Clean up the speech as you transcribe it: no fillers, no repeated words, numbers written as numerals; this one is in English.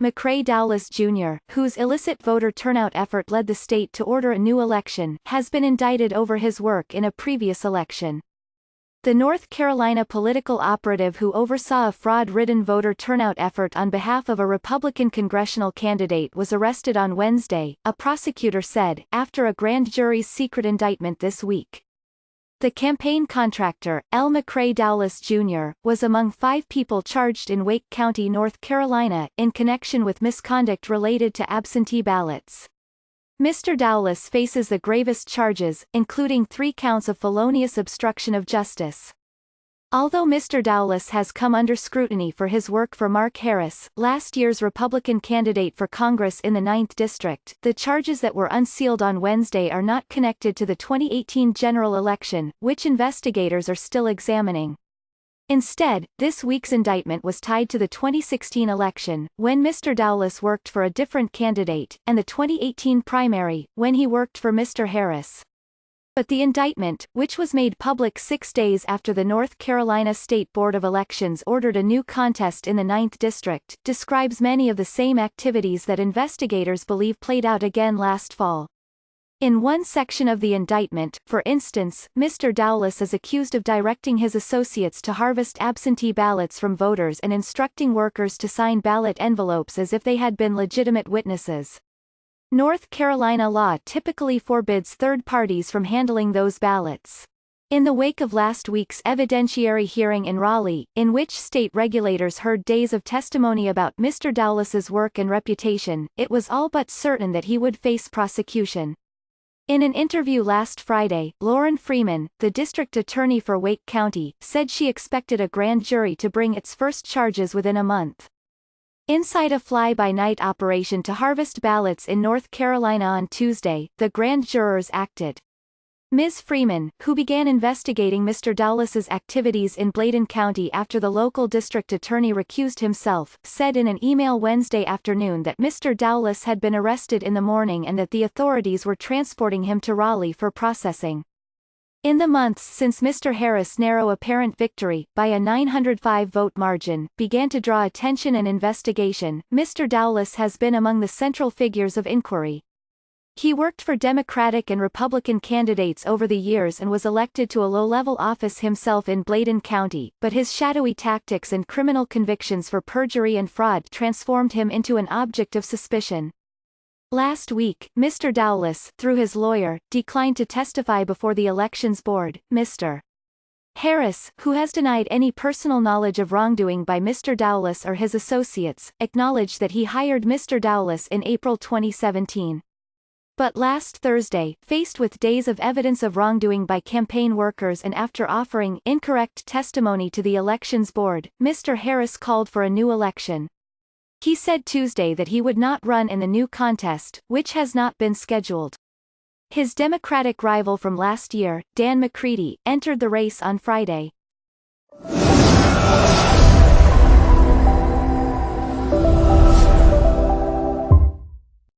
McCrae Dowless Jr., whose illicit voter turnout effort led the state to order a new election, has been indicted over his work in a previous election. The North Carolina political operative who oversaw a fraud-ridden voter turnout effort on behalf of a Republican congressional candidate was arrested on Wednesday, a prosecutor said, after a grand jury's secret indictment this week. The campaign contractor, L. McCrae Dowless Jr., was among 5 people charged in Wake County, North Carolina, in connection with misconduct related to absentee ballots. Mr. Dowless faces the gravest charges, including 3 counts of felonious obstruction of justice. Although Mr. Dowless has come under scrutiny for his work for Mark Harris, last year's Republican candidate for Congress in the 9th District, the charges that were unsealed on Wednesday are not connected to the 2018 general election, which investigators are still examining. Instead, this week's indictment was tied to the 2016 election, when Mr. Dowless worked for a different candidate, and the 2018 primary, when he worked for Mr. Harris. But the indictment, which was made public 6 days after the North Carolina State Board of Elections ordered a new contest in the 9th District, describes many of the same activities that investigators believe played out again last fall. In one section of the indictment, for instance, Mr. Dowless is accused of directing his associates to harvest absentee ballots from voters and instructing workers to sign ballot envelopes as if they had been legitimate witnesses. North Carolina law typically forbids third parties from handling those ballots. In the wake of last week's evidentiary hearing in Raleigh, in which state regulators heard days of testimony about Mr. Dowless's work and reputation, it was all but certain that he would face prosecution. In an interview last Friday, Lauren Freeman, the district attorney for Wake County, said she expected a grand jury to bring its first charges within a month. Inside a fly-by-night operation to harvest ballots in North Carolina on Tuesday, the grand jurors acted. Ms. Freeman, who began investigating Mr. Dowless's activities in Bladen County after the local district attorney recused himself, said in an email Wednesday afternoon that Mr. Dowless had been arrested in the morning and that the authorities were transporting him to Raleigh for processing. In the months since Mr. Harris' narrow apparent victory, by a 905-vote margin, began to draw attention and investigation, Mr. Dowless has been among the central figures of inquiry. He worked for Democratic and Republican candidates over the years and was elected to a low-level office himself in Bladen County, but his shadowy tactics and criminal convictions for perjury and fraud transformed him into an object of suspicion. Last week, Mr. Dowless, through his lawyer, declined to testify before the Elections Board. Mr. Harris, who has denied any personal knowledge of wrongdoing by Mr. Dowless or his associates, acknowledged that he hired Mr. Dowless in April 2017. But last Thursday, faced with days of evidence of wrongdoing by campaign workers and after offering incorrect testimony to the Elections Board, Mr. Harris called for a new election. He said Tuesday that he would not run in the new contest, which has not been scheduled. His Democratic rival from last year, Dan McCready, entered the race on Friday.